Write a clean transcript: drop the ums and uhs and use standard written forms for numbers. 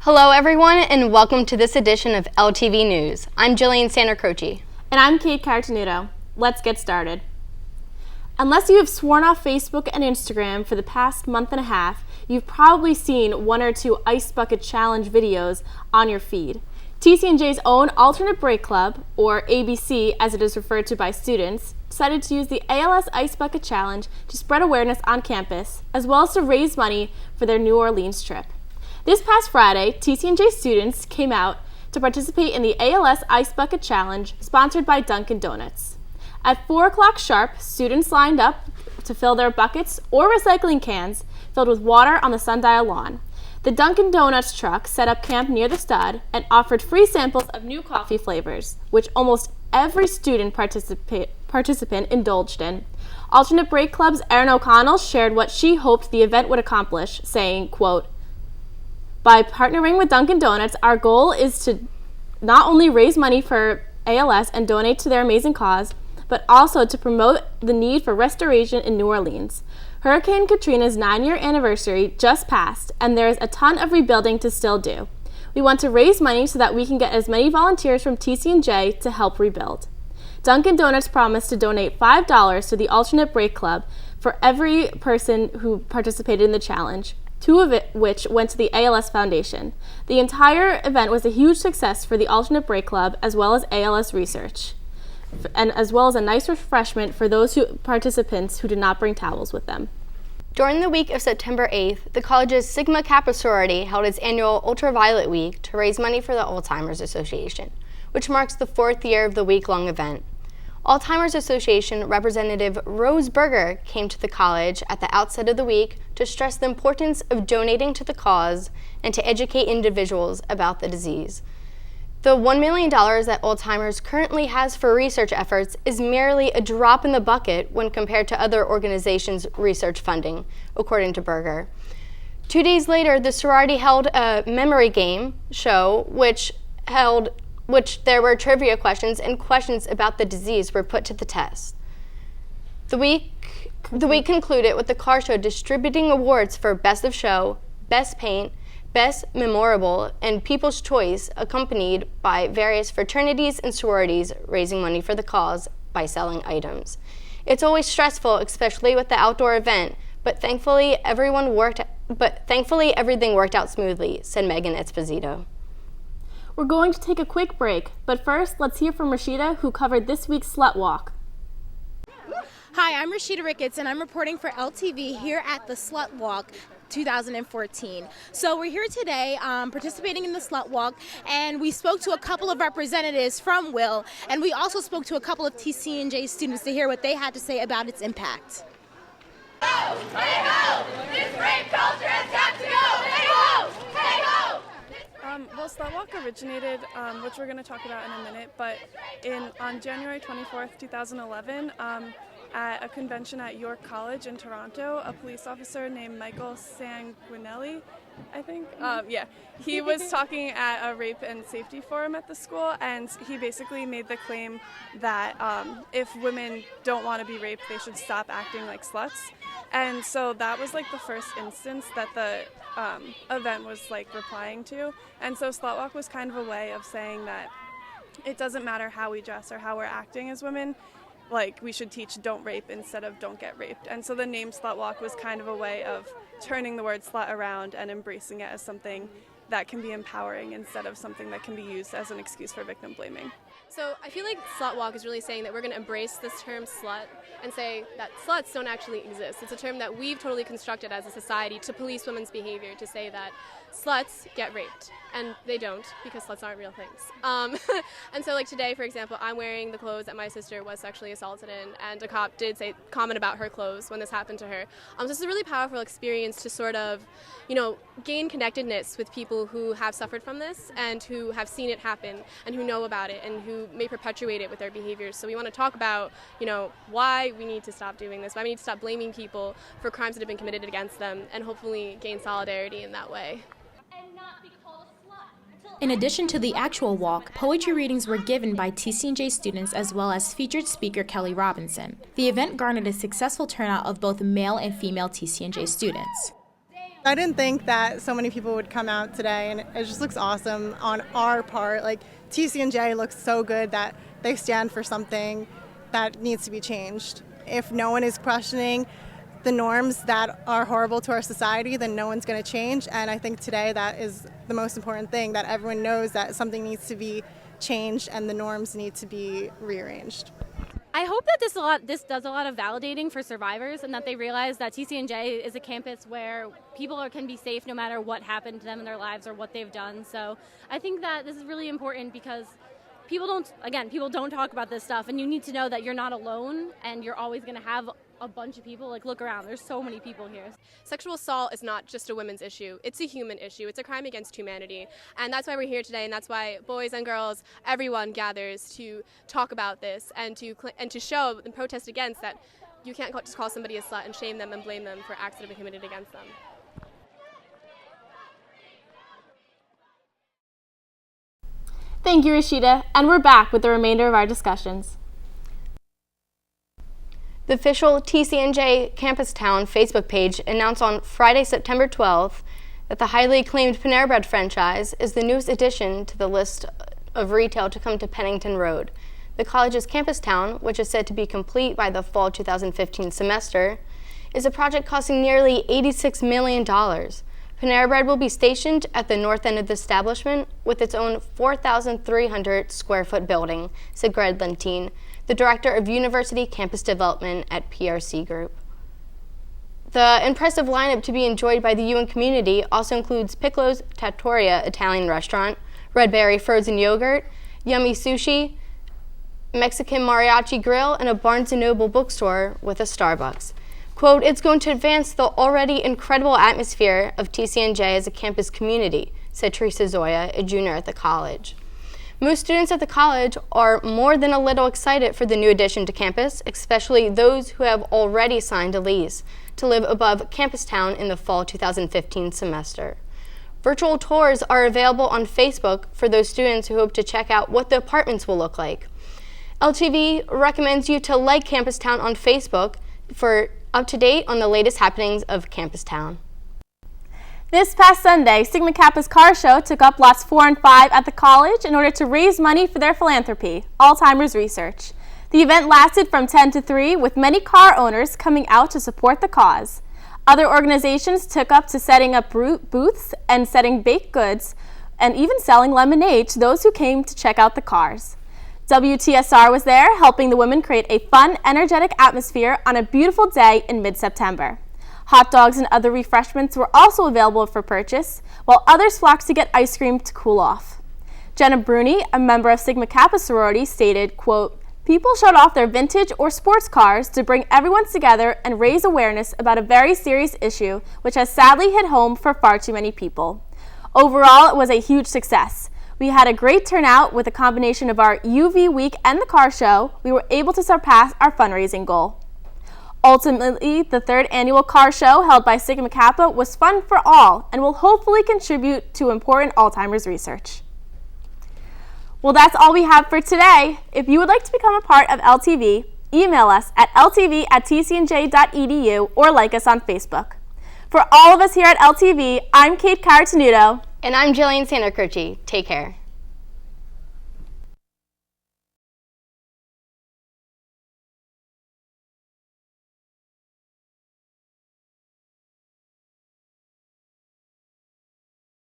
Hello everyone and welcome to this edition of LTV News. I'm Jillian Santacroce. And I'm Kate Cartenuto. Let's get started. Unless you have sworn off Facebook and Instagram for the past month and a half, you've probably seen one or two Ice Bucket Challenge videos on your feed. TCNJ's own Alternate Break Club, or ABC as it is referred to by students, decided to use the ALS Ice Bucket Challenge to spread awareness on campus, as well as to raise money for their New Orleans trip. This past Friday, TCNJ students came out to participate in the ALS Ice Bucket Challenge sponsored by Dunkin' Donuts. At 4 o'clock sharp, students lined up to fill their buckets or recycling cans filled with water on the Sundial lawn. The Dunkin' Donuts truck set up camp near the stud and offered free samples of new coffee flavors, which almost every student participant indulged in. Alternate Break Club's Erin O'Connell shared what she hoped the event would accomplish, saying, quote, "By partnering with Dunkin' Donuts, our goal is to not only raise money for ALS and donate to their amazing cause, but also to promote the need for restoration in New Orleans. Hurricane Katrina's 9-year anniversary just passed, and there is a ton of rebuilding to still do. We want to raise money so that we can get as many volunteers from TCNJ to help rebuild." Dunkin' Donuts promised to donate $5 to the Alternate Break Club for every person who participated in the challenge, two of which went to the ALS Foundation. The entire event was a huge success for the Alternate Break Club as well as ALS research, and as well as a nice refreshment for those participants who did not bring towels with them. During the week of September 8th, the college's Sigma Kappa sorority held its annual Ultraviolet Week to raise money for the Alzheimer's Association, which marks the 4th year of the week-long event. Alzheimer's Association Representative Rose Berger came to the college at the outset of the week to stress the importance of donating to the cause and to educate individuals about the disease. The $1 million that Alzheimer's currently has for research efforts is merely a drop in the bucket when compared to other organizations' research funding, according to Berger. 2 days later, the sorority held a memory game show which there were trivia questions and questions about the disease were put to the test. The week concluded with the car show distributing awards for Best of Show, Best Paint, Best Memorable, and People's Choice, accompanied by various fraternities and sororities raising money for the cause by selling items. It's always stressful, especially with the outdoor event, but thankfully everything worked out smoothly, said Megan Esposito. We're going to take a quick break, but first let's hear from Rashida, who covered this week's Slut Walk. Hi, I'm Rashida Ricketts, and I'm reporting for LTV here at the Slut Walk 2014. So we're here today participating in the Slut Walk, and we spoke to a couple of representatives from Will, and we also spoke to a couple of TCNJ students to hear what they had to say about its impact. Hey ho! This rape culture has got to go! Hey ho! Hey ho! Well, Slut Walk originated, which we're going to talk about in a minute, but on January 24th, 2011, at a convention at York College in Toronto, a police officer named Michael Sanguinelli, I think, he was talking at a rape and safety forum at the school, and he basically made the claim that if women don't want to be raped, they should stop acting like sluts. And so that was like the first instance that the event was like replying to. And so Slut Walk was kind of a way of saying that it doesn't matter how we dress or how we're acting as women, like we should teach don't rape instead of don't get raped. And so the name Slut Walk was kind of a way of turning the word slut around and embracing it as something that can be empowering instead of something that can be used as an excuse for victim blaming. So I feel like Slut Walk is really saying that we're going to embrace this term slut and say that sluts don't actually exist. It's a term that we've totally constructed as a society to police women's behavior, to say that sluts get raped, and they don't, because sluts aren't real things. And so like today, for example, I'm wearing the clothes that my sister was sexually assaulted in, and a cop did comment about her clothes when this happened to her. So this is a really powerful experience to sort of, gain connectedness with people who have suffered from this and who have seen it happen and who know about it and who may perpetuate it with their behaviors. So we want to talk about, why we need to stop doing this, why we need to stop blaming people for crimes that have been committed against them, and hopefully gain solidarity in that way. In addition to the actual walk, poetry readings were given by TCNJ students as well as featured speaker Kelly Robinson. The event garnered a successful turnout of both male and female TCNJ students. I didn't think that so many people would come out today, and it just looks awesome on our part. Like, TCNJ looks so good that they stand for something that needs to be changed. If no one is questioning the norms that are horrible to our society, then no one's going to change. And I think today that is the most important thing, that everyone knows that something needs to be changed and the norms need to be rearranged. I hope that this does a lot of validating for survivors, and that they realize that TCNJ is a campus where people can be safe no matter what happened to them in their lives or what they've done. So I think that this is really important because people don't talk about this stuff, and you need to know that you're not alone and you're always going to have a bunch of people. Like, look around, there's so many people here. Sexual assault is not just a women's issue, it's a human issue. It's a crime against humanity. And that's why we're here today, and that's why boys and girls, everyone gathers to talk about this and to show and protest against that. You can't just call somebody a slut and shame them and blame them for acts that have been committed against them. Thank you, Rashida, and we're back with the remainder of our discussions. The official TCNJ Campus Town Facebook page announced on Friday, September 12th, that the highly acclaimed Panera Bread franchise is the newest addition to the list of retail to come to Pennington Road. The college's campus town, which is said to be complete by the fall 2015 semester, is a project costing nearly $86 million. Panera Bread will be stationed at the north end of the establishment with its own 4,300 square foot building, said Greg Lentine, the Director of University Campus Development at PRC Group. The impressive lineup to be enjoyed by the UN community also includes Piccolo's Trattoria Italian restaurant, Red Berry Frozen Yogurt, Yummy Sushi, Mexican Mariachi Grill, and a Barnes & Noble bookstore with a Starbucks. Quote, "It's going to advance the already incredible atmosphere of TCNJ as a campus community," said Teresa Zoya, a junior at the college. Most students at the college are more than a little excited for the new addition to campus, especially those who have already signed a lease to live above Campus Town in the fall 2015 semester. Virtual tours are available on Facebook for those students who hope to check out what the apartments will look like. LTV recommends you to like Campus Town on Facebook for up-to-date on the latest happenings of Campus Town. This past Sunday, Sigma Kappa's car show took up lots 4 and 5 at the college in order to raise money for their philanthropy, Alzheimer's research. The event lasted from 10 to 3, with many car owners coming out to support the cause. Other organizations took up to setting up booths and setting baked goods, and even selling lemonade to those who came to check out the cars. WTSR was there, helping the women create a fun, energetic atmosphere on a beautiful day in mid-September. Hot dogs and other refreshments were also available for purchase, while others flocked to get ice cream to cool off. Jenna Bruni, a member of Sigma Kappa sorority, stated, quote, "People showed off their vintage or sports cars to bring everyone together and raise awareness about a very serious issue which has sadly hit home for far too many people. Overall, it was a huge success. We had a great turnout with a combination of our UV week and the car show. We were able to surpass our fundraising goal." Ultimately, the 3rd annual car show held by Sigma Kappa was fun for all and will hopefully contribute to important Alzheimer's research. Well, that's all we have for today. If you would like to become a part of LTV, email us at ltv@tcnj.edu or like us on Facebook. For all of us here at LTV, I'm Kate Caratanudo. And I'm Jillian Sandercirchi. Take care.